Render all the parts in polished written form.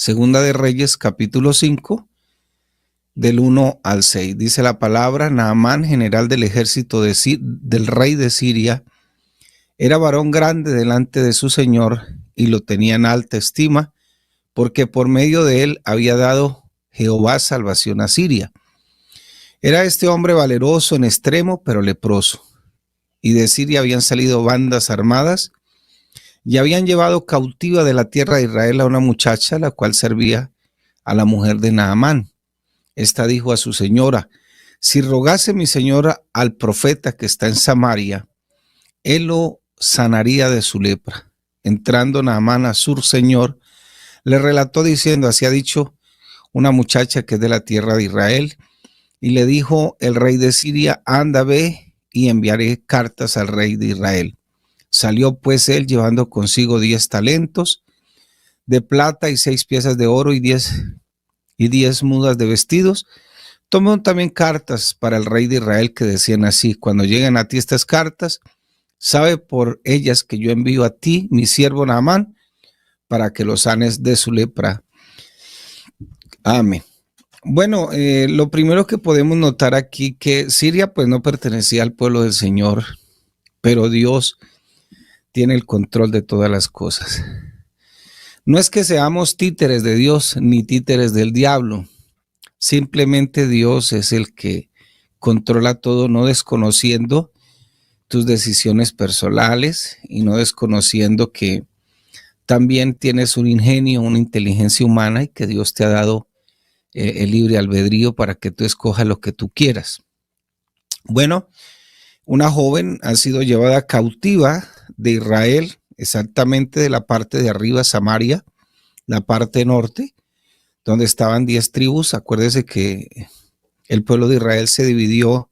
Segunda de Reyes, capítulo 5, del 1 al 6. Dice la palabra: Naamán, general del ejército del rey de Siria, era varón grande delante de su señor y lo tenía en alta estima, porque por medio de él había dado Jehová salvación a Siria. Era este hombre valeroso en extremo, pero leproso. Y de Siria habían salido bandas armadas y habían llevado cautiva de la tierra de Israel a una muchacha, la cual servía a la mujer de Naamán. Esta dijo a su señora: si rogase mi señora al profeta que está en Samaria, él lo sanaría de su lepra. Entrando Naamán a su señor, le relató diciendo: así ha dicho una muchacha que es de la tierra de Israel. Y le dijo el rey de Siria: anda, ve y enviaré cartas al rey de Israel. Salió pues él llevando consigo 10 talentos de plata y 6 piezas de oro y 10 mudas de vestidos. Tomó también cartas para el rey de Israel que decían así: cuando lleguen a ti estas cartas, sabe por ellas que yo envío a ti mi siervo Naamán para que lo sanes de su lepra. Amén. Bueno, lo primero que podemos notar aquí, que Siria pues no pertenecía al pueblo del Señor, pero Dios tiene el control de todas las cosas. No es que seamos títeres de Dios ni títeres del diablo, simplemente Dios es el que controla todo, no desconociendo tus decisiones personales y no desconociendo que también tienes un ingenio, una inteligencia humana y que Dios te ha dado el libre albedrío para que tú escojas lo que tú quieras. Bueno, una joven ha sido llevada cautiva de Israel, exactamente de la parte de arriba, Samaria, la parte norte, donde estaban 10 tribus. Acuérdese que el pueblo de Israel se dividió,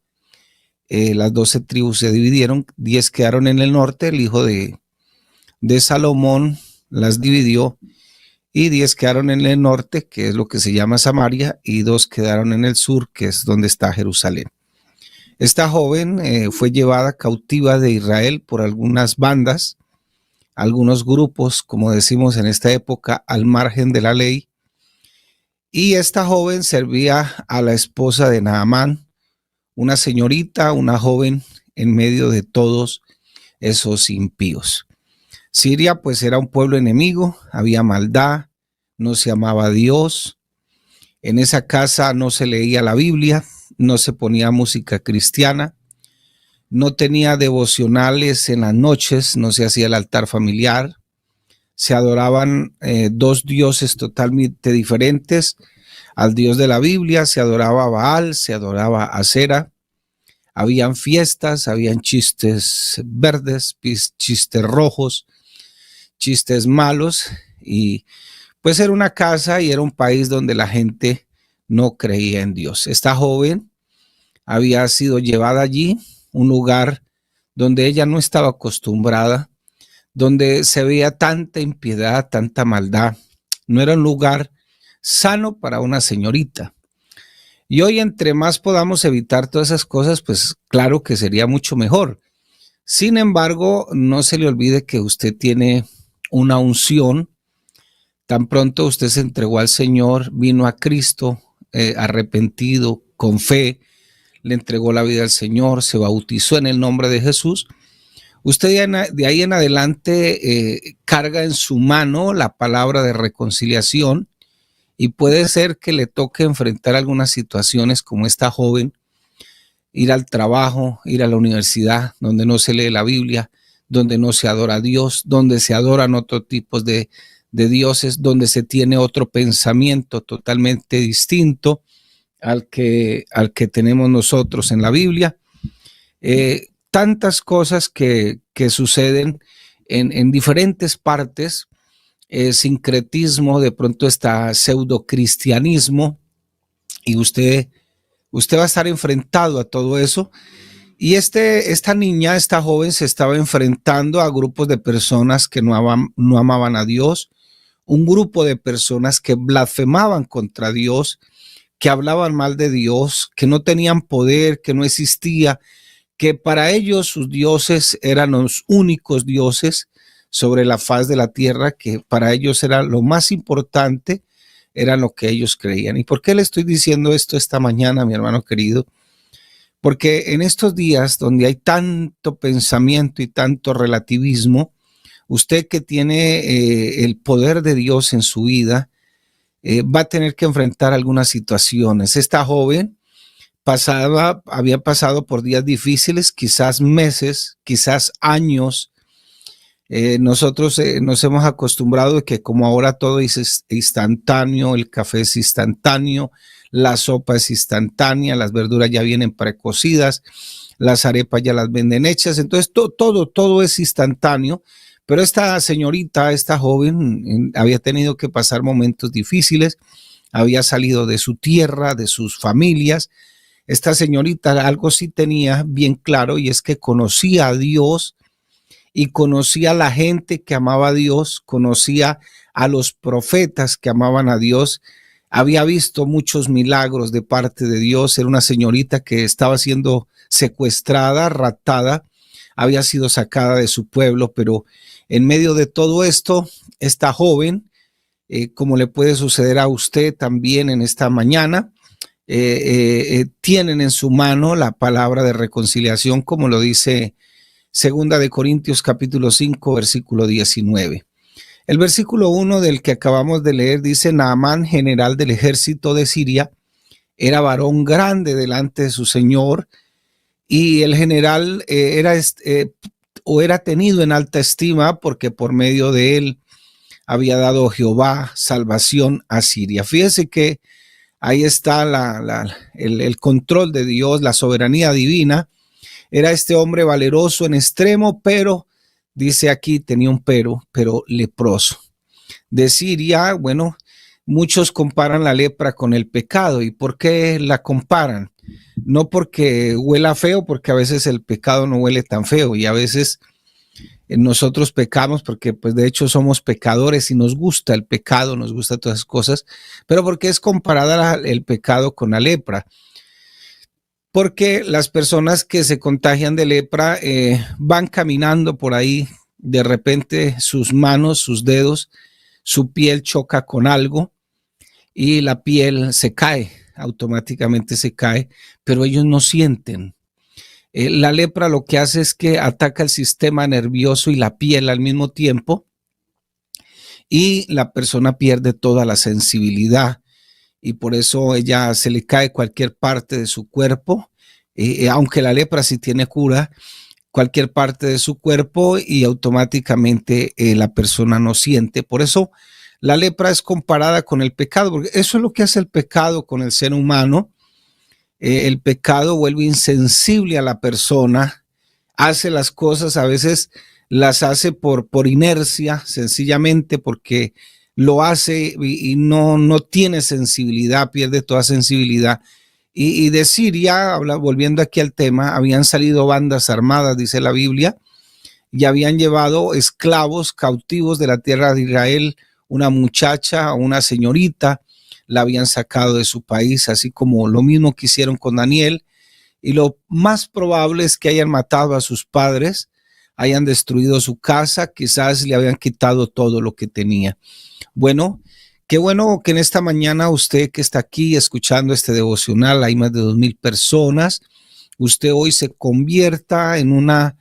las 12 tribus se dividieron, 10 quedaron en el norte, el hijo de Salomón las dividió, y 10 quedaron en el norte, que es lo que se llama Samaria, y 2 quedaron en el sur, que es donde está Jerusalén. Esta joven fue llevada cautiva de Israel por algunas bandas, algunos grupos, como decimos en esta época, al margen de la ley, y esta joven servía a la esposa de Naamán, una señorita, una joven en medio de todos esos impíos. Siria pues era un pueblo enemigo, había maldad, no se amaba a Dios, en esa casa no se leía la Biblia, no se ponía música cristiana, no tenía devocionales en las noches, no se hacía el altar familiar, se adoraban 2 dioses totalmente diferentes al Dios de la Biblia, se adoraba a Baal, se adoraba a Acera. Habían fiestas, habían chistes verdes, chistes rojos, chistes malos, y pues era una casa y era un país donde la gente no creía en Dios. Esta joven había sido llevada allí, un lugar donde ella no estaba acostumbrada, donde se veía tanta impiedad, tanta maldad. No era un lugar sano para una señorita. Y hoy, entre más podamos evitar todas esas cosas, pues claro que sería mucho mejor. Sin embargo, no se le olvide que usted tiene una unción. Tan pronto usted se entregó al Señor, vino a Cristo arrepentido, con fe, le entregó la vida al Señor, se bautizó en el nombre de Jesús. Usted de ahí en adelante carga en su mano la palabra de reconciliación, y puede ser que le toque enfrentar algunas situaciones como esta joven, ir al trabajo, ir a la universidad, donde no se lee la Biblia, donde no se adora a Dios, donde se adoran otros tipos de dioses, donde se tiene otro pensamiento totalmente distinto al que tenemos nosotros en la Biblia. Tantas cosas que suceden en diferentes partes, sincretismo, de pronto está pseudo-cristianismo, y usted va a estar enfrentado a todo eso. Y esta niña, esta joven, se estaba enfrentando a grupos de personas que no amaban a Dios, un grupo de personas que blasfemaban contra Dios, que hablaban mal de Dios, que no tenían poder, que no existía, que para ellos sus dioses eran los únicos dioses sobre la faz de la tierra, que para ellos era lo más importante, era lo que ellos creían. ¿Y por qué le estoy diciendo esto esta mañana, mi hermano querido? Porque en estos días donde hay tanto pensamiento y tanto relativismo, usted que tiene el poder de Dios en su vida, va a tener que enfrentar algunas situaciones. Esta joven había pasado por días difíciles, quizás meses, quizás años. Nosotros nos hemos acostumbrado de que como ahora todo es instantáneo, el café es instantáneo, la sopa es instantánea, las verduras ya vienen precocidas, las arepas ya las venden hechas, entonces todo es instantáneo. Pero esta señorita, esta joven, había tenido que pasar momentos difíciles, había salido de su tierra, de sus familias. Esta señorita algo sí tenía bien claro, y es que conocía a Dios y conocía a la gente que amaba a Dios, conocía a los profetas que amaban a Dios, había visto muchos milagros de parte de Dios. Era una señorita que estaba siendo secuestrada, raptada, había sido sacada de su pueblo, pero en medio de todo esto, esta joven, como le puede suceder a usted también en esta mañana, tienen en su mano la palabra de reconciliación, como lo dice Segunda de Corintios capítulo 5, versículo 19. El versículo 1 del que acabamos de leer dice: Naamán, general del ejército de Siria, era varón grande delante de su señor, y el general era tenido en alta estima porque por medio de él había dado Jehová salvación a Siria. Fíjese que ahí está el control de Dios, la soberanía divina. Era este hombre valeroso en extremo, pero dice aquí, tenía un pero leproso. De Siria, bueno, muchos comparan la lepra con el pecado. ¿Y por qué la comparan? No porque huela feo, porque a veces el pecado no huele tan feo, y a veces nosotros pecamos porque pues de hecho somos pecadores y nos gusta el pecado, nos gusta todas esas cosas, pero porque es comparada el pecado con la lepra. Porque las personas que se contagian de lepra van caminando por ahí, de repente sus manos, sus dedos, su piel choca con algo y la piel se cae, automáticamente se cae, pero ellos no sienten. La lepra lo que hace es que ataca el sistema nervioso y la piel al mismo tiempo, y la persona pierde toda la sensibilidad, y por eso ella se le cae cualquier parte de su cuerpo, aunque la lepra sí tiene cura, cualquier parte de su cuerpo, y automáticamente la persona no siente. Por eso la lepra es comparada con el pecado, porque eso es lo que hace el pecado con el ser humano. El pecado vuelve insensible a la persona, hace las cosas, a veces las hace por inercia, sencillamente porque lo hace y no tiene sensibilidad, pierde toda sensibilidad. Y de Siria, volviendo aquí al tema, habían salido bandas armadas, dice la Biblia, y habían llevado esclavos cautivos de la tierra de Israel, una muchacha, una señorita, la habían sacado de su país, así como lo mismo que hicieron con Daniel, y lo más probable es que hayan matado a sus padres, hayan destruido su casa, quizás le habían quitado todo lo que tenía. Bueno, qué bueno que en esta mañana usted que está aquí escuchando este devocional, hay más de 2,000 personas, usted hoy se convierta en una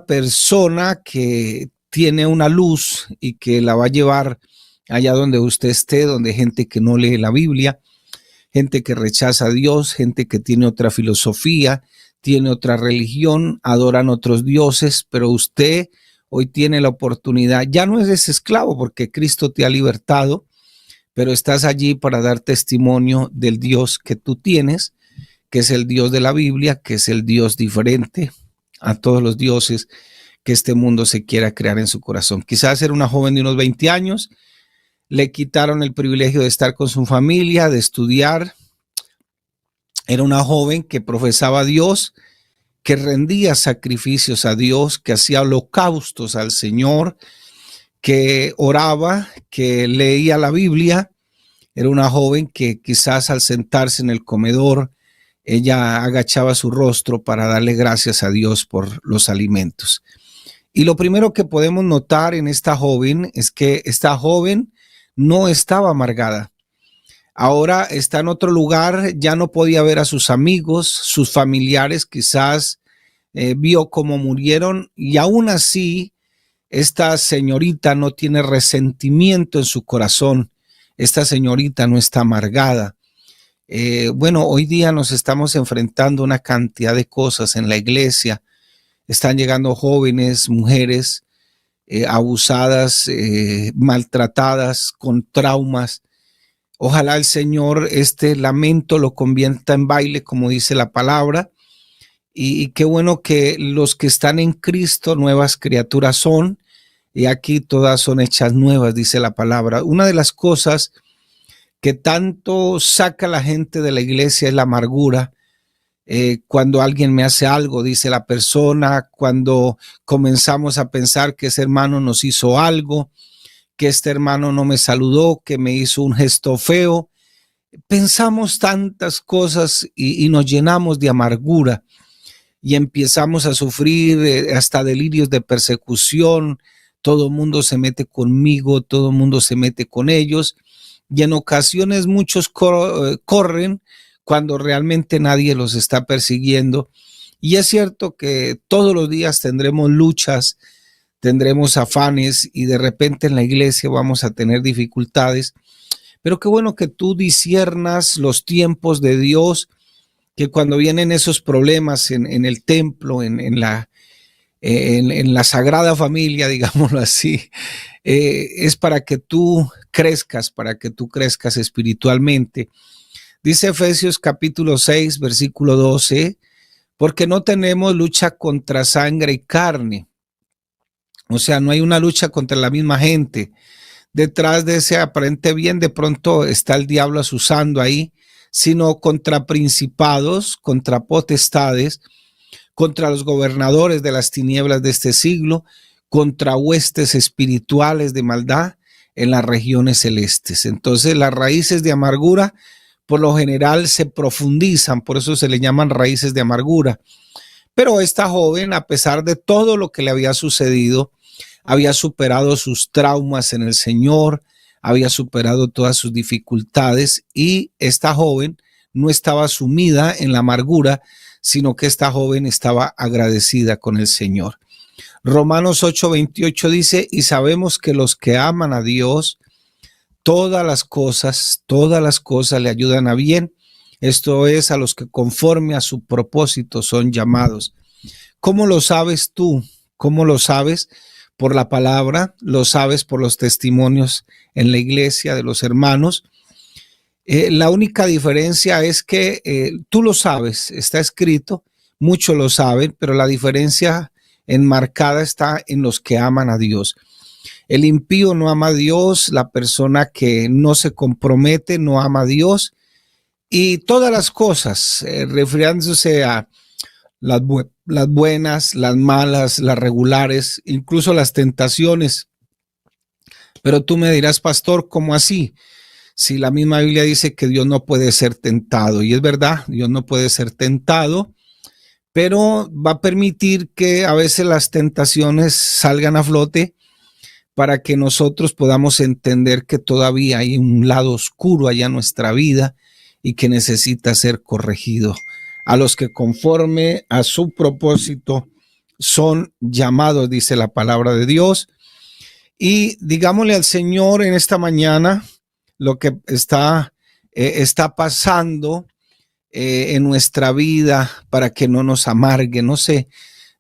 persona que tiene una luz y que la va a llevar allá donde usted esté, donde hay gente que no lee la Biblia, gente que rechaza a Dios, gente que tiene otra filosofía, tiene otra religión, adoran otros dioses, pero usted hoy tiene la oportunidad, ya no eres esclavo porque Cristo te ha libertado, pero estás allí para dar testimonio del Dios que tú tienes, que es el Dios de la Biblia, que es el Dios diferente a todos los dioses que este mundo se quiera crear en su corazón. Quizás era una joven de unos 20 años, le quitaron el privilegio de estar con su familia, de estudiar. Era una joven que profesaba a Dios, que rendía sacrificios a Dios, que hacía holocaustos al Señor, que oraba, que leía la Biblia. Era una joven que quizás al sentarse en el comedor, ella agachaba su rostro para darle gracias a Dios por los alimentos. Y lo primero que podemos notar en esta joven es que esta joven no estaba amargada. Ahora está en otro lugar, ya no podía ver a sus amigos, sus familiares, quizás vio cómo murieron, y aún así esta señorita no tiene resentimiento en su corazón. Esta señorita no está amargada. Bueno, hoy día nos estamos enfrentando a una cantidad de cosas en la iglesia. Están llegando jóvenes, mujeres abusadas, maltratadas, con traumas. Ojalá el Señor este lamento lo convierta en baile, como dice la palabra. Y qué bueno que los que están en Cristo, nuevas criaturas son, y aquí todas son hechas nuevas, dice la palabra. Una de las cosas que tanto saca a la gente de la iglesia es la amargura. Cuando alguien me hace algo, dice la persona, cuando comenzamos a pensar que ese hermano nos hizo algo, que este hermano no me saludó, que me hizo un gesto feo, pensamos tantas cosas y nos llenamos de amargura y empezamos a sufrir hasta delirios de persecución. Todo el mundo se mete conmigo, todo el mundo se mete con ellos, y en ocasiones muchos corren cuando realmente nadie los está persiguiendo. Y es cierto que todos los días tendremos luchas, tendremos afanes, y de repente en la iglesia vamos a tener dificultades, pero qué bueno que tú disiernas los tiempos de Dios, que cuando vienen esos problemas en el templo, en la Sagrada Familia, digámoslo así, es para que tú crezcas espiritualmente. Dice Efesios capítulo 6, versículo 12, porque no tenemos lucha contra sangre y carne. O sea, no hay una lucha contra la misma gente. Detrás de ese aparente bien, de pronto está el diablo asusando ahí, sino contra principados, contra potestades, contra los gobernadores de las tinieblas de este siglo, contra huestes espirituales de maldad en las regiones celestes. Entonces, las raíces de amargura por lo general se profundizan, por eso se le llaman raíces de amargura. Pero esta joven, a pesar de todo lo que le había sucedido, había superado sus traumas en el Señor, había superado todas sus dificultades, y esta joven no estaba sumida en la amargura, sino que esta joven estaba agradecida con el Señor. Romanos 8:28 dice, y sabemos que los que aman a Dios, todas las cosas le ayudan a bien. Esto es, a los que conforme a su propósito son llamados. ¿Cómo lo sabes tú? ¿Cómo lo sabes? Por la palabra, lo sabes por los testimonios en la iglesia de los hermanos. La única diferencia es que tú lo sabes, está escrito, muchos lo saben, pero la diferencia enmarcada está en los que aman a Dios. El impío no ama a Dios, la persona que no se compromete no ama a Dios, y todas las cosas, refiriéndose a las buenas, las malas, las regulares, incluso las tentaciones. Pero tú me dirás, pastor, ¿cómo así? Si la misma Biblia dice que Dios no puede ser tentado, y es verdad, Dios no puede ser tentado, pero va a permitir que a veces las tentaciones salgan a flote para que nosotros podamos entender que todavía hay un lado oscuro allá en nuestra vida y que necesita ser corregido. A los que conforme a su propósito son llamados, dice la palabra de Dios. Y digámosle al Señor en esta mañana lo que está pasando en nuestra vida, para que no nos amargue. No sé,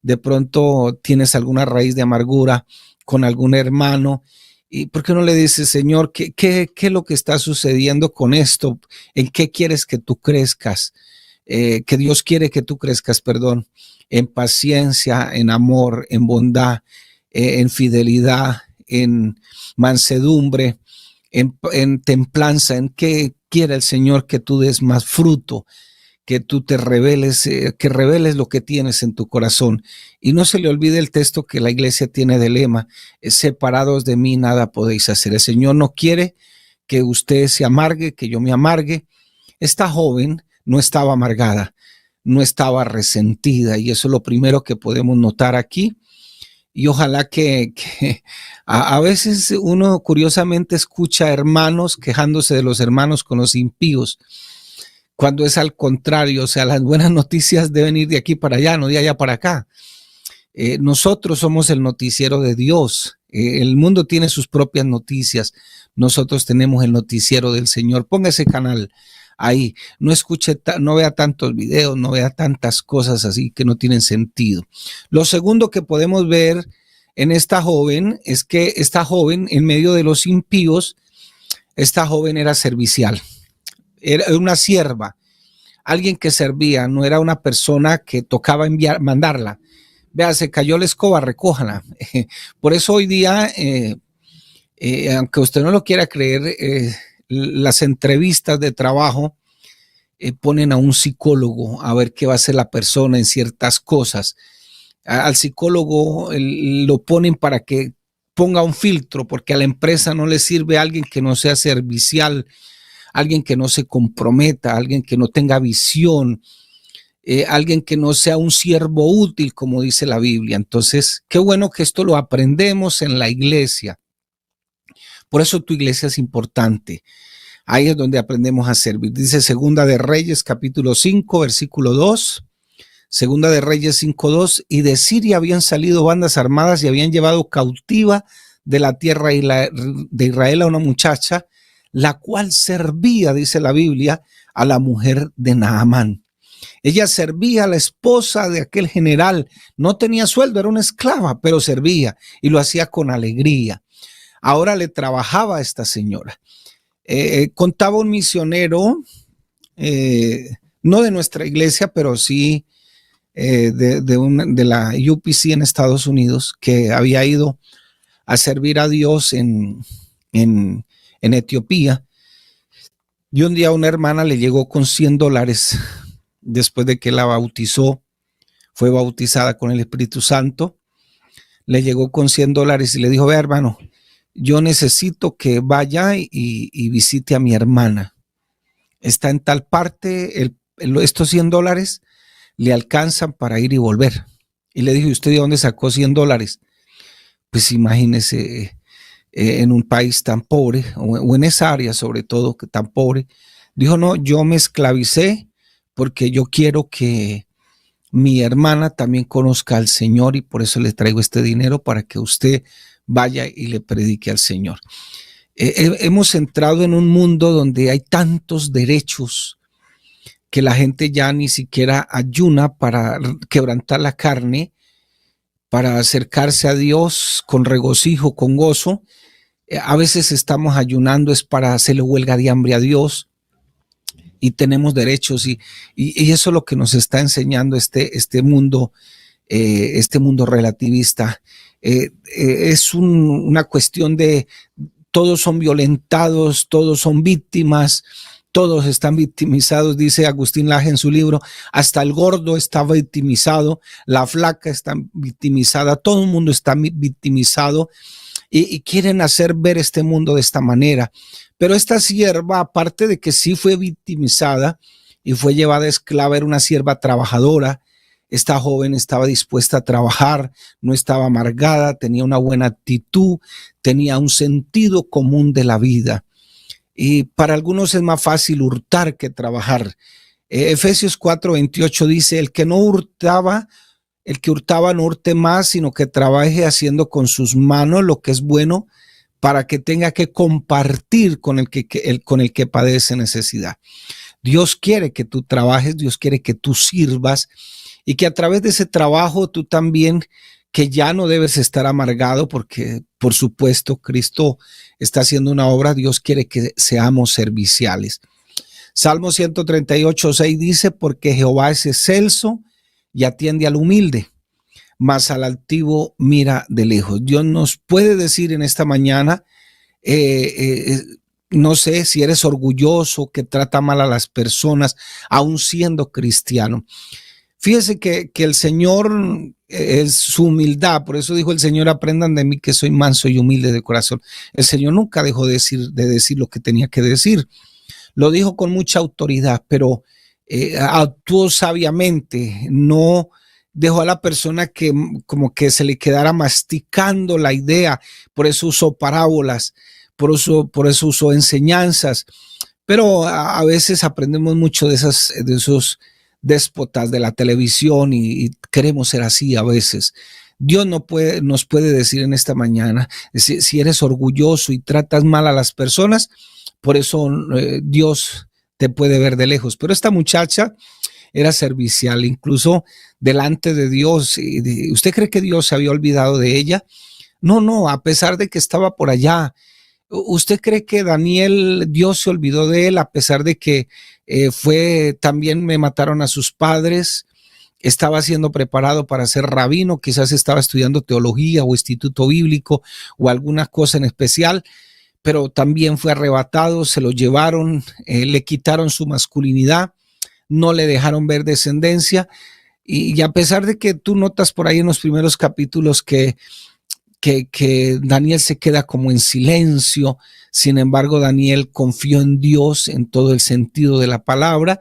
de pronto tienes alguna raíz de amargura con algún hermano, y ¿por qué no le dices, Señor, qué es lo que está sucediendo con esto? ¿En qué quieres que tú crezcas? Que Dios quiere que tú crezcas, perdón, en paciencia, en amor, en bondad, en fidelidad, en mansedumbre, en templanza. ¿En qué quiere el Señor que tú des más fruto? Que tú te reveles, que reveles lo que tienes en tu corazón. Y no se le olvide el texto que la iglesia tiene de lema, separados de mí nada podéis hacer. El Señor no quiere que usted se amargue, que yo me amargue. Esta joven no estaba amargada, no estaba resentida, y eso es lo primero que podemos notar aquí. y ojalá que a veces uno curiosamente escucha hermanos quejándose de los hermanos con los impíos, cuando es al contrario. O sea, las buenas noticias deben ir de aquí para allá, no de allá para acá. Nosotros somos el noticiero de Dios. El mundo tiene sus propias noticias. Nosotros tenemos el noticiero del Señor. Ponga ese canal ahí. No escuche, no vea tantos videos, no vea tantas cosas así que no tienen sentido. Lo segundo que podemos ver en esta joven es que esta joven, en medio de los impíos, esta joven era servicial. Era una sierva, alguien que servía, no era una persona que tocaba mandarla. Vea, se cayó la escoba, recójala. Por eso hoy día, aunque usted no lo quiera creer, las entrevistas de trabajo ponen a un psicólogo a ver qué va a hacer la persona en ciertas cosas. Al psicólogo lo ponen para que ponga un filtro, porque a la empresa no le sirve a alguien que no sea servicial, alguien que no se comprometa, alguien que no tenga visión, alguien que no sea un siervo útil, como dice la Biblia. Entonces, qué bueno que esto lo aprendemos en la iglesia. Por eso tu iglesia es importante. Ahí es donde aprendemos a servir. Dice Segunda de Reyes, capítulo 5, versículo 2. Segunda de Reyes 5:2. Y de Siria habían salido bandas armadas y habían llevado cautiva de la tierra de Israel a una muchacha, la cual servía, dice la Biblia, a la mujer de Naamán. Ella servía a la esposa de aquel general. No tenía sueldo, era una esclava, pero servía y lo hacía con alegría. Ahora le trabajaba a esta señora. Contaba un misionero, no de nuestra iglesia, pero sí de la UPC en Estados Unidos, que había ido a servir a Dios en Etiopía. Y un día una hermana le llegó con $100 después de que la bautizó, fue bautizada con el Espíritu Santo. Le llegó con $100 y le dijo: vea, hermano, yo necesito que vaya y visite a mi hermana. Está en tal parte, estos $100 le alcanzan para ir y volver. Y le dijo: ¿y usted de dónde sacó $100? Pues imagínese, en un país tan pobre, o en esa área sobre todo, que tan pobre. Dijo: no, yo me esclavicé porque yo quiero que mi hermana también conozca al Señor y por eso le traigo este dinero para que usted vaya y le predique al Señor. Hemos entrado en un mundo donde hay tantos derechos que la gente ya ni siquiera ayuna para quebrantar la carne, para acercarse a Dios con regocijo, con gozo. A veces estamos ayunando es para hacerle huelga de hambre a Dios, y tenemos derechos, y eso es lo que nos está enseñando este mundo relativista. Es una cuestión de todos son violentados, todos son víctimas, todos están victimizados, dice Agustín Laje en su libro. Hasta el gordo está victimizado, la flaca está victimizada, todo el mundo está victimizado, y quieren hacer ver este mundo de esta manera. Pero esta sierva, aparte de que sí fue victimizada y fue llevada esclava, era una sierva trabajadora. Esta joven estaba dispuesta a trabajar, no estaba amargada, tenía una buena actitud, tenía un sentido común de la vida. Y para algunos es más fácil hurtar que trabajar. Efesios 4:28 dice: el que hurtaba no hurte más, sino que trabaje haciendo con sus manos lo que es bueno, para que tenga que compartir con el que padece necesidad. Dios quiere que tú trabajes, Dios quiere que tú sirvas, y que a través de ese trabajo tú también, que ya no debes estar amargado, porque por supuesto Cristo está haciendo una obra. Dios quiere que seamos serviciales. Salmo 138:6 dice: porque Jehová es excelso y atiende al humilde, mas al altivo mira de lejos. Dios nos puede decir en esta mañana, no sé si eres orgulloso, que trata mal a las personas, aún siendo cristiano. Fíjese que el Señor es su humildad. Por eso dijo el Señor: aprendan de mí que soy manso y humilde de corazón. El Señor nunca dejó de decir lo que tenía que decir. Lo dijo con mucha autoridad, pero actuó sabiamente, no dejó a la persona que como que se le quedara masticando la idea, por eso usó parábolas, por eso usó enseñanzas, pero a veces aprendemos mucho de esos déspotas de la televisión y queremos ser así a veces. Dios nos puede decir en esta mañana, si eres orgulloso y tratas mal a las personas, por eso Dios te puede ver de lejos. Pero esta muchacha era servicial, incluso delante de Dios. ¿Usted cree que Dios se había olvidado de ella? No, no, a pesar de que estaba por allá. ¿Usted cree que Dios se olvidó de él a pesar de que también me mataron a sus padres? Estaba siendo preparado para ser rabino, quizás estaba estudiando teología o instituto bíblico o alguna cosa en especial, pero también fue arrebatado, se lo llevaron, le quitaron su masculinidad, no le dejaron ver descendencia, y a pesar de que tú notas por ahí en los primeros capítulos que Daniel se queda como en silencio, sin embargo Daniel confió en Dios en todo el sentido de la palabra,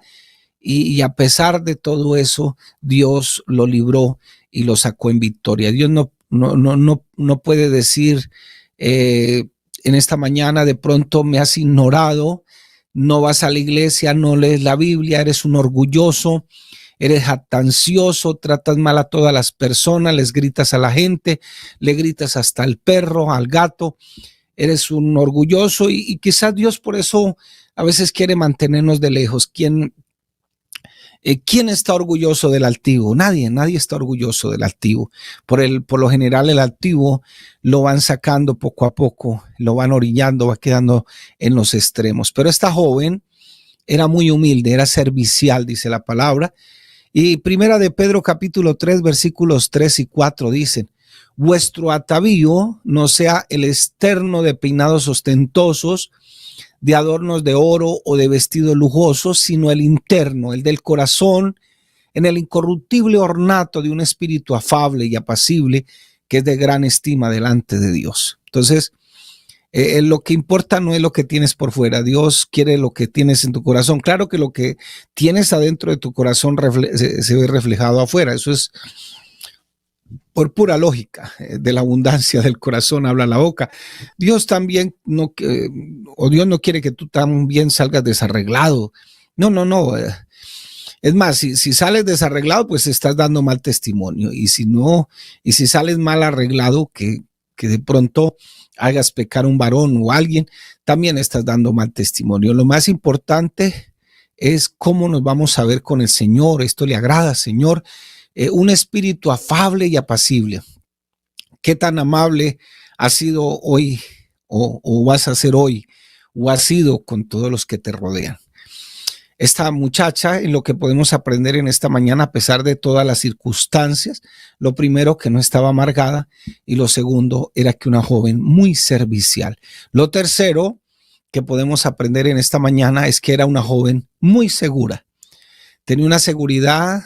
y a pesar de todo eso, Dios lo libró y lo sacó en victoria. Dios no puede decir en esta mañana, de pronto me has ignorado, no vas a la iglesia, no lees la Biblia, eres un orgulloso, eres jactancioso, tratas mal a todas las personas, les gritas a la gente, le gritas hasta al perro, al gato, eres un orgulloso y quizás Dios por eso a veces quiere mantenernos de lejos. ¿Quién está orgulloso del altivo? Nadie está orgulloso del altivo. Por lo general el altivo lo van sacando poco a poco, lo van orillando, va quedando en los extremos. Pero esta joven era muy humilde, era servicial, dice la palabra. Y primera de Pedro capítulo 3 versículos 3 y 4 dicen: vuestro atavío no sea el externo de peinados ostentosos, de adornos de oro o de vestidos lujosos, sino el interno, el del corazón, en el incorruptible ornato de un espíritu afable y apacible, que es de gran estima delante de Dios. Entonces, lo que importa no es lo que tienes por fuera. Dios quiere lo que tienes en tu corazón. Claro que lo que tienes adentro de tu corazón se ve reflejado afuera. Eso es por pura lógica, de la abundancia del corazón habla la boca. Dios también Dios no quiere que tú también salgas desarreglado. No. Es más, si sales desarreglado, pues estás dando mal testimonio. Y si sales mal arreglado, que de pronto hagas pecar a un varón o a alguien, también estás dando mal testimonio. Lo más importante es cómo nos vamos a ver con el Señor. Esto le agrada, Señor. Un espíritu afable y apacible. ¿Qué tan amable has sido hoy o vas a ser hoy o has sido con todos los que te rodean? Esta muchacha, en lo que podemos aprender en esta mañana, a pesar de todas las circunstancias, lo primero, que no estaba amargada, y lo segundo era que una joven muy servicial. Lo tercero que podemos aprender en esta mañana es que era una joven muy segura. Tenía una seguridad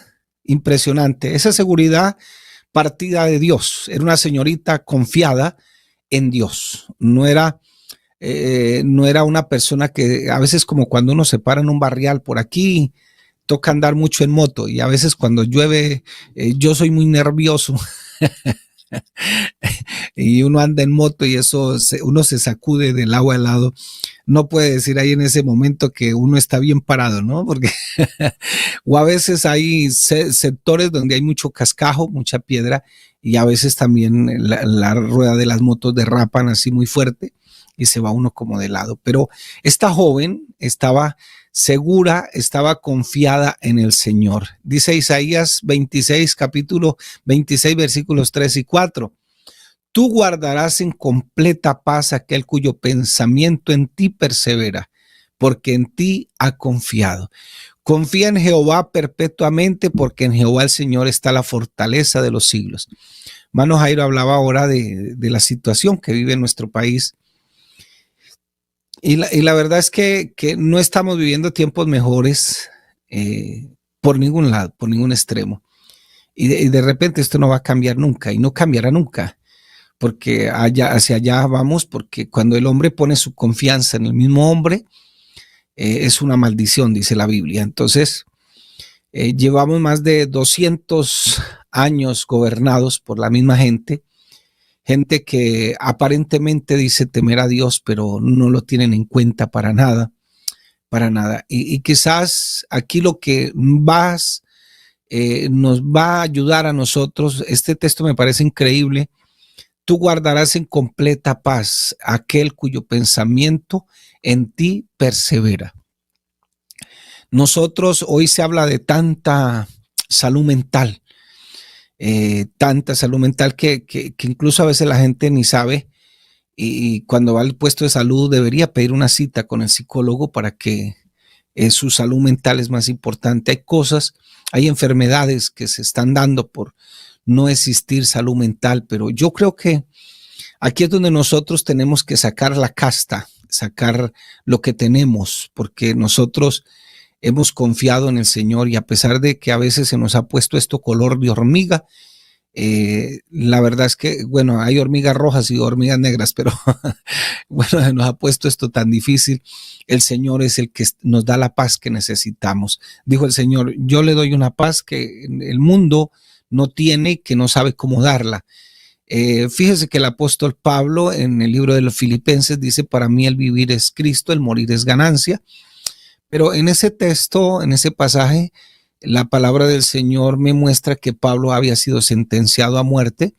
impresionante. Esa seguridad partida de Dios. Era una señorita confiada en Dios. No era una persona que a veces, como cuando uno se para en un barrial por aquí, toca andar mucho en moto, y a veces cuando llueve, yo soy muy nervioso y uno anda en moto y uno se sacude del agua helado. No puede decir ahí en ese momento que uno está bien parado, ¿no? Porque o a veces hay sectores donde hay mucho cascajo, mucha piedra, y a veces también la rueda de las motos derrapan así muy fuerte y se va uno como de lado. Pero esta joven estaba segura, estaba confiada en el Señor. Dice Isaías 26, capítulo 26, versículos 3 y 4. Tú guardarás en completa paz aquel cuyo pensamiento en ti persevera, porque en ti ha confiado. Confía en Jehová perpetuamente, porque en Jehová el Señor está la fortaleza de los siglos. Hermano Jairo hablaba ahora de la situación que vive nuestro país. Y la verdad es que no estamos viviendo tiempos mejores por ningún lado, por ningún extremo. Y de repente esto no va a cambiar nunca, y no cambiará nunca, porque hacia allá vamos, porque cuando el hombre pone su confianza en el mismo hombre, es una maldición, dice la Biblia. Entonces, llevamos más de 200 años gobernados por la misma gente que aparentemente dice temer a Dios, pero no lo tienen en cuenta para nada, para nada. Y quizás aquí lo que nos va a ayudar a nosotros, este texto me parece increíble: tú guardarás en completa paz aquel cuyo pensamiento en ti persevera. Nosotros, hoy se habla de tanta salud mental, que incluso a veces la gente ni sabe, y cuando va al puesto de salud debería pedir una cita con el psicólogo para que su salud mental es más importante. Hay cosas, hay enfermedades que se están dando por no existir salud mental, pero yo creo que aquí es donde nosotros tenemos que sacar la casta, sacar lo que tenemos, porque nosotros hemos confiado en el Señor, y a pesar de que a veces se nos ha puesto esto color de hormiga, la verdad es que, bueno, hay hormigas rojas y hormigas negras, pero bueno, se nos ha puesto esto tan difícil. El Señor es el que nos da la paz que necesitamos. Dijo el Señor: yo le doy una paz que el mundo no tiene y que no sabe cómo darla. Fíjese que el apóstol Pablo en el libro de los Filipenses dice: para mí el vivir es Cristo, el morir es ganancia. Pero en ese texto, en ese pasaje, la palabra del Señor me muestra que Pablo había sido sentenciado a muerte.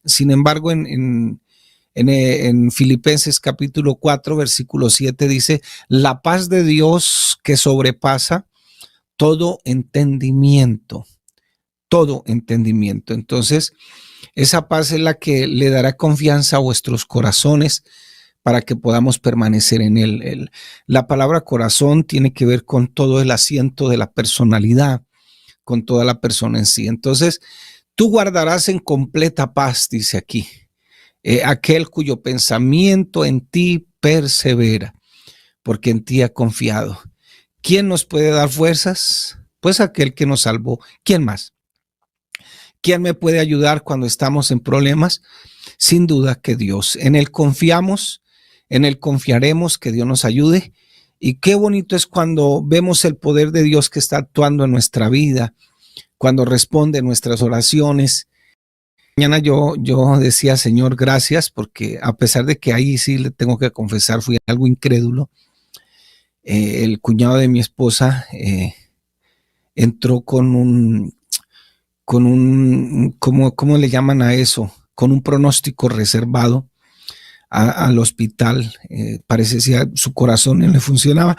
Sin embargo, en Filipenses capítulo 4, versículo 7 dice: la paz de Dios que sobrepasa todo entendimiento, todo entendimiento. Entonces, esa paz es la que le dará confianza a vuestros corazones para que podamos permanecer en él. La palabra corazón tiene que ver con todo el asiento de la personalidad, con toda la persona en sí. Entonces, tú guardarás en completa paz, dice aquí, aquel cuyo pensamiento en ti persevera, porque en ti ha confiado. ¿Quién nos puede dar fuerzas? Pues aquel que nos salvó. ¿Quién más? ¿Quién me puede ayudar cuando estamos en problemas? Sin duda que Dios. En Él confiamos, en Él confiaremos, que Dios nos ayude. Y qué bonito es cuando vemos el poder de Dios que está actuando en nuestra vida, cuando responde nuestras oraciones. Mañana yo decía: Señor, gracias, porque a pesar de que ahí sí le tengo que confesar, fui algo incrédulo. El cuñado de mi esposa entró con un, ¿cómo le llaman a eso? Con un pronóstico reservado al hospital. Parece que su corazón no le funcionaba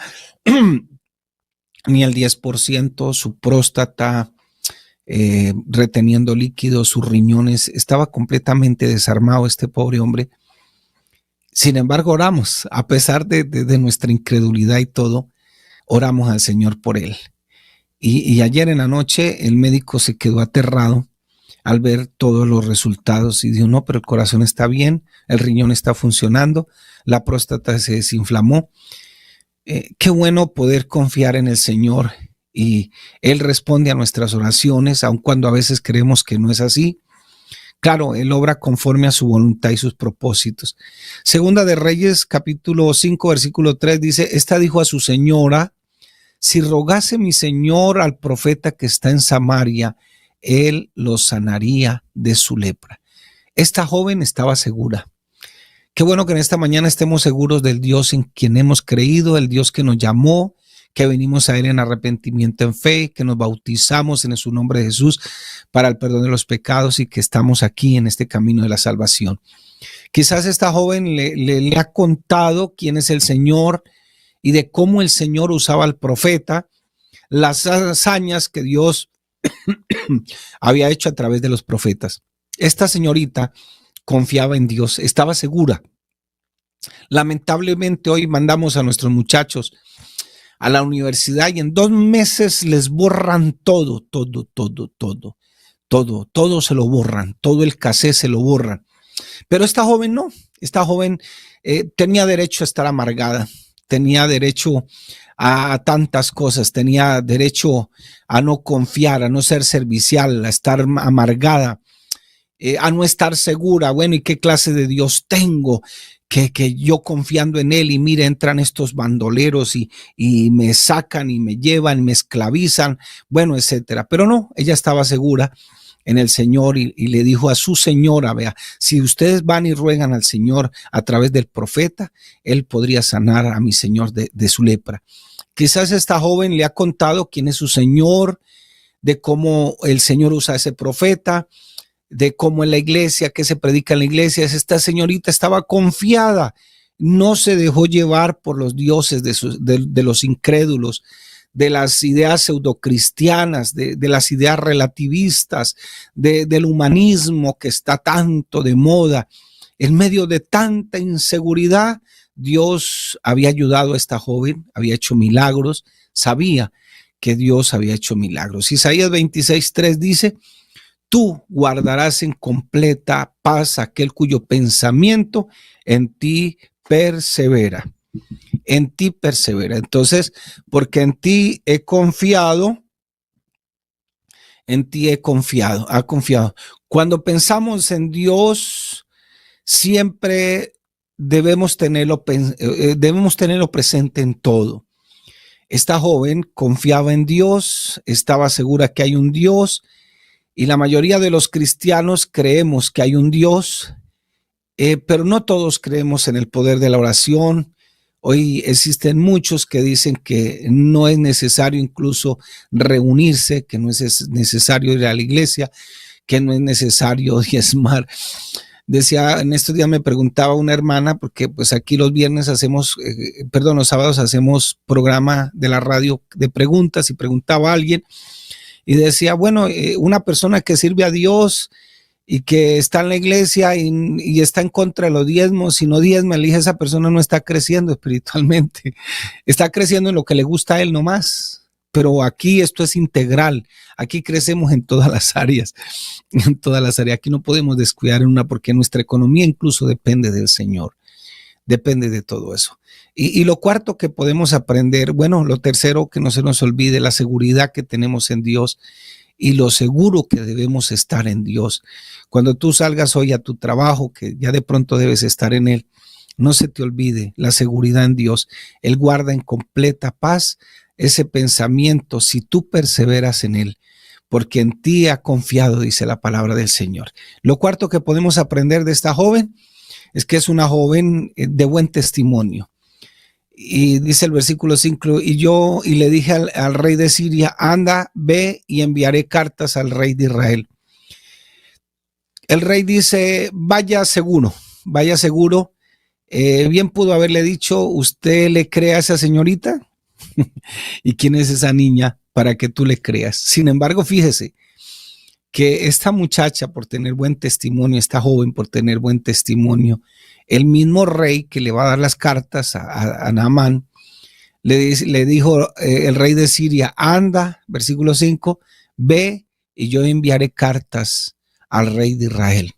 ni al 10%, su próstata reteniendo líquidos, sus riñones, estaba completamente desarmado este pobre hombre. Sin embargo, oramos, a pesar de nuestra incredulidad y todo, oramos al Señor por él. Y ayer en la noche el médico se quedó aterrado al ver todos los resultados y dijo: no, pero el corazón está bien, el riñón está funcionando, la próstata se desinflamó. Qué bueno poder confiar en el Señor, y Él responde a nuestras oraciones, aun cuando a veces creemos que no es así. Claro, Él obra conforme a su voluntad y sus propósitos. Segunda de Reyes, capítulo 5, versículo 3 dice: esta dijo a su señora: si rogase mi señor al profeta que está en Samaria, él lo sanaría de su lepra. Esta joven estaba segura. Qué bueno que en esta mañana estemos seguros del Dios en quien hemos creído, el Dios que nos llamó, que venimos a Él en arrepentimiento, en fe, que nos bautizamos en su nombre de Jesús para el perdón de los pecados, y que estamos aquí en este camino de la salvación. Quizás esta joven le ha contado quién es el Señor y de cómo el Señor usaba al profeta, las hazañas que Dios había hecho a través de los profetas. Esta señorita confiaba en Dios, estaba segura. Lamentablemente hoy mandamos a nuestros muchachos a la universidad y en 2 meses les borran todo se lo borran, todo el cassette se lo borran. Pero esta joven no, esta joven tenía derecho a estar amargada, tenía derecho a tantas cosas, tenía derecho a no confiar, a no ser servicial, a estar amargada, a no estar segura. Bueno, ¿y qué clase de Dios tengo? Que yo confiando en Él, y mire, entran estos bandoleros y me sacan y me llevan, me esclavizan, bueno, etcétera. Pero no, ella estaba segura en el Señor y le dijo a su señora, vea, si ustedes van y ruegan al Señor a través del profeta, él podría sanar a mi señor de su lepra. Quizás esta joven le ha contado quién es su señor, de cómo el Señor usa a ese profeta, de cómo en la iglesia, que se predica en la iglesia. Esta señorita estaba confiada, no se dejó llevar por los dioses de los incrédulos, de las ideas pseudocristianas, de las ideas relativistas, del humanismo que está tanto de moda. En medio de tanta inseguridad, Dios había ayudado a esta joven, había hecho milagros, sabía que Dios había hecho milagros. Isaías 26:3 dice: tú guardarás en completa paz aquel cuyo pensamiento en ti persevera. En ti persevera. Entonces, porque en ti he confiado, ha confiado. Cuando pensamos en Dios, siempre debemos tenerlo presente en todo. Esta joven confiaba en Dios, estaba segura que hay un Dios, y la mayoría de los cristianos creemos que hay un Dios, pero no todos creemos en el poder de la oración. Hoy existen muchos que dicen que no es necesario incluso reunirse, que no es necesario ir a la iglesia, que no es necesario diezmar. Decía, en estos días me preguntaba una hermana, porque pues aquí los viernes los sábados hacemos programa de la radio de preguntas, y preguntaba a alguien y decía, bueno, una persona que sirve a Dios y que está en la iglesia y está en contra de los diezmos, y no diezma, le dije, esa persona no está creciendo espiritualmente, está creciendo en lo que le gusta a él nomás. Pero aquí esto es integral, aquí crecemos en todas las áreas, aquí no podemos descuidar en una, porque nuestra economía incluso depende del Señor, depende de todo eso. Y lo cuarto que podemos aprender, bueno, lo tercero, que no se nos olvide la seguridad que tenemos en Dios y lo seguro que debemos estar en Dios. Cuando tú salgas hoy a tu trabajo, que ya de pronto debes estar en él, no se te olvide la seguridad en Dios. Él guarda en completa paz ese pensamiento si tú perseveras en él, porque en ti ha confiado, dice la palabra del Señor. Lo cuarto que podemos aprender de esta joven es que es una joven de buen testimonio. Y dice el versículo 5, y le dije al rey de Siria, anda, ve y enviaré cartas al rey de Israel. El rey dice, vaya seguro. Bien pudo haberle dicho, ¿usted le cree a esa señorita? ¿Y quién es esa niña para que tú le creas? Sin embargo, fíjese que esta muchacha, por tener buen testimonio, esta joven por tener buen testimonio, el mismo rey que le va a dar las cartas a Naamán, le dijo el rey de Siria, anda, versículo 5, ve y yo enviaré cartas al rey de Israel.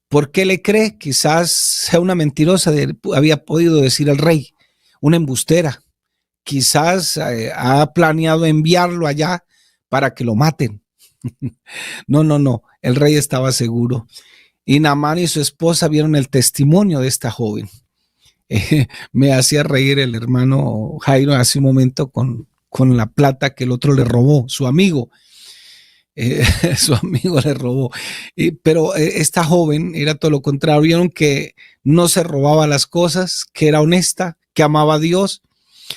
¿Por qué le cree? Quizás sea una mentirosa, había podido decir el rey, una embustera. Quizás ha planeado enviarlo allá para que lo maten. No, el rey estaba seguro. Y Naamán y su esposa vieron el testimonio de esta joven. Me hacía reír el hermano Jairo hace un momento con la plata que el otro le robó, su amigo. Su amigo le robó. Pero esta joven era todo lo contrario. Vieron que no se robaba las cosas, que era honesta, que amaba a Dios.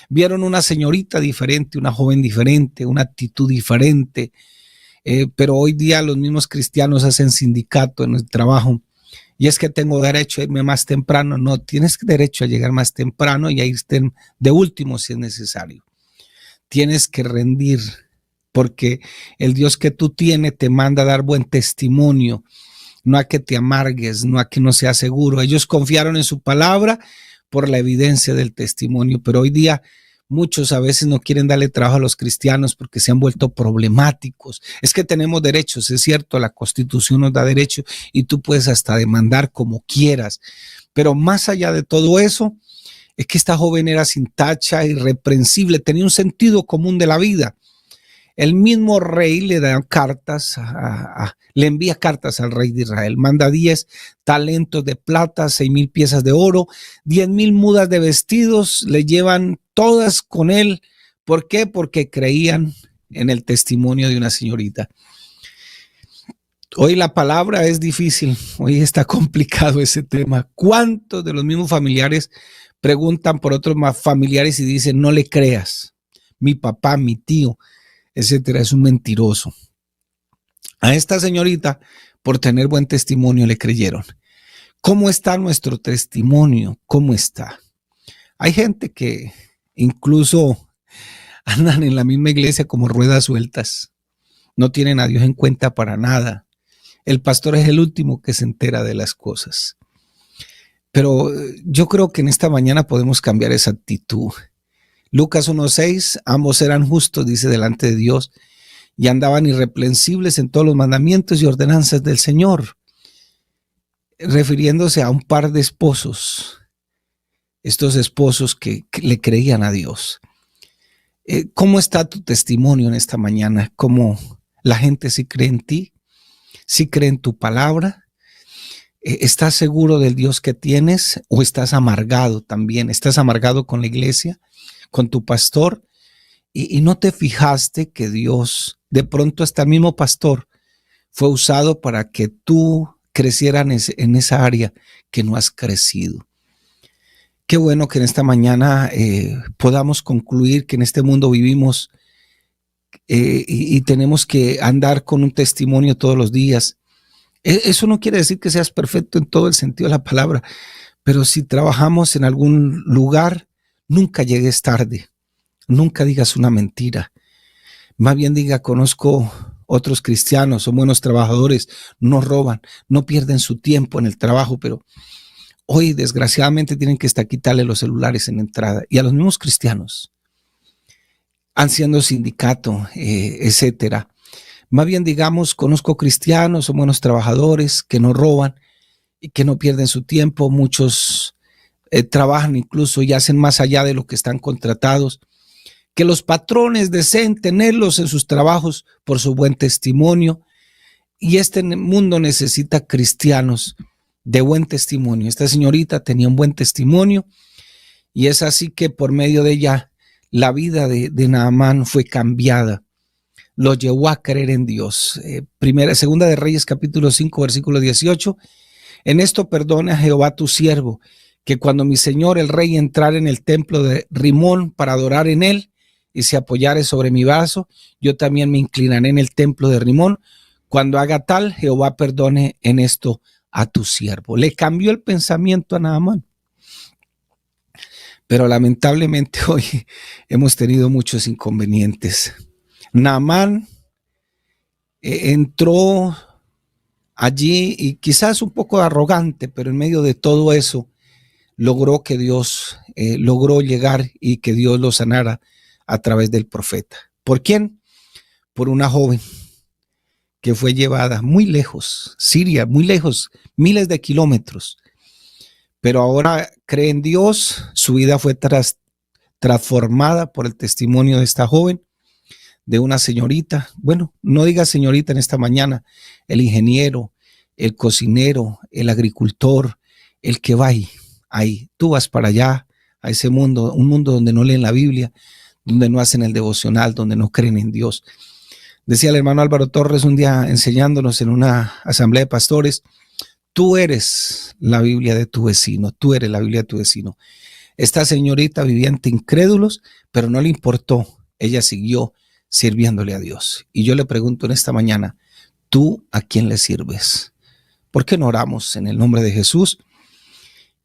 Vieron una señorita diferente, una joven diferente, una actitud diferente. Pero hoy día los mismos cristianos hacen sindicato en el trabajo. Y es que tengo derecho a irme más temprano. No, tienes derecho a llegar más temprano y a irte de último si es necesario. Tienes que rendir, porque el Dios que tú tienes te manda a dar buen testimonio, no a que te amargues, no a que no seas seguro. Ellos confiaron en su palabra por la evidencia del testimonio, pero hoy día muchos a veces no quieren darle trabajo a los cristianos porque se han vuelto problemáticos. Es que tenemos derechos, es cierto, la Constitución nos da derecho y tú puedes hasta demandar como quieras, pero más allá de todo eso, es que esta joven era sin tacha, irreprensible, tenía un sentido común de la vida. El mismo rey le da cartas, le envía cartas al rey de Israel, manda 10 talentos de plata, 6,000 piezas de oro, 10,000 mudas de vestidos, le llevan todas con él. ¿Por qué? Porque creían en el testimonio de una señorita. Hoy la palabra es difícil, hoy está complicado ese tema. ¿Cuántos de los mismos familiares preguntan por otros más familiares y dicen no le creas? Mi papá, mi tío, etcétera, es un mentiroso. A esta señorita, por tener buen testimonio, le creyeron. ¿Cómo está nuestro testimonio? ¿Cómo está? Hay gente que incluso andan en la misma iglesia como ruedas sueltas. No tienen a Dios en cuenta para nada. El pastor es el último que se entera de las cosas. Pero yo creo que en esta mañana podemos cambiar esa actitud. Lucas 1:6, ambos eran justos, dice, delante de Dios, y andaban irreprensibles en todos los mandamientos y ordenanzas del Señor, refiriéndose a un par de esposos, estos esposos que le creían a Dios. ¿Cómo está tu testimonio en esta mañana? ¿Cómo la gente sí cree en ti? ¿Sí cree en tu palabra? ¿Estás seguro del Dios que tienes o estás amargado también? ¿Estás amargado con la iglesia, con tu pastor? Y no te fijaste que Dios, de pronto hasta el mismo pastor, fue usado para que tú crecieras en esa área que no has crecido. Qué bueno que en esta mañana podamos concluir que en este mundo vivimos y tenemos que andar con un testimonio todos los días. Eso no quiere decir que seas perfecto en todo el sentido de la palabra, pero si trabajamos en algún lugar, nunca llegues tarde, nunca digas una mentira. Más bien diga, conozco otros cristianos, son buenos trabajadores, no roban, no pierden su tiempo en el trabajo, pero hoy desgraciadamente tienen que hasta quitarle los celulares en la entrada. Y a los mismos cristianos, haciendo sindicato, etcétera. Más bien digamos, conozco cristianos, son buenos trabajadores, que no roban y que no pierden su tiempo. Muchos trabajan incluso y hacen más allá de lo que están contratados. Que los patrones deseen tenerlos en sus trabajos por su buen testimonio. Y este mundo necesita cristianos de buen testimonio. Esta señorita tenía un buen testimonio y es así que por medio de ella la vida de Naamán fue cambiada. Lo llevó a creer en Dios. Segunda de Reyes capítulo 5 versículo 18. En esto perdona a Jehová tu siervo, que cuando mi señor el rey entrara en el templo de Rimón para adorar en él y se apoyare sobre mi brazo, yo también me inclinaré en el templo de Rimón. Cuando haga tal, Jehová perdone en esto a tu siervo. Le cambió el pensamiento a Naamán. Pero lamentablemente hoy hemos tenido muchos inconvenientes. Naamán entró allí y quizás un poco arrogante, pero en medio de todo eso logró que Dios logró llegar y que Dios lo sanara a través del profeta. ¿Por quién? Por una joven que fue llevada muy lejos, Siria, muy lejos, miles de kilómetros, pero ahora cree en Dios. Su vida fue transformada por el testimonio de esta joven, de una señorita. Bueno, no diga señorita en esta mañana, el ingeniero, el cocinero, el agricultor, el que va ahí. Tú vas para allá, a ese mundo, un mundo donde no leen la Biblia, donde no hacen el devocional, donde no creen en Dios. Decía el hermano Álvaro Torres un día enseñándonos en una asamblea de pastores, tú eres la Biblia de tu vecino, tú eres la Biblia de tu vecino. Esta señorita vivía entre incrédulos, pero no le importó, ella siguió sirviéndole a Dios. Y yo le pregunto en esta mañana, ¿tú a quién le sirves? ¿Por qué no oramos en el nombre de Jesús?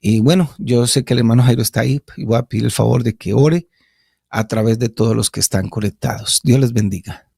Y bueno, yo sé que el hermano Jairo está ahí y voy a pedir el favor de que ore a través de todos los que están conectados. Dios les bendiga.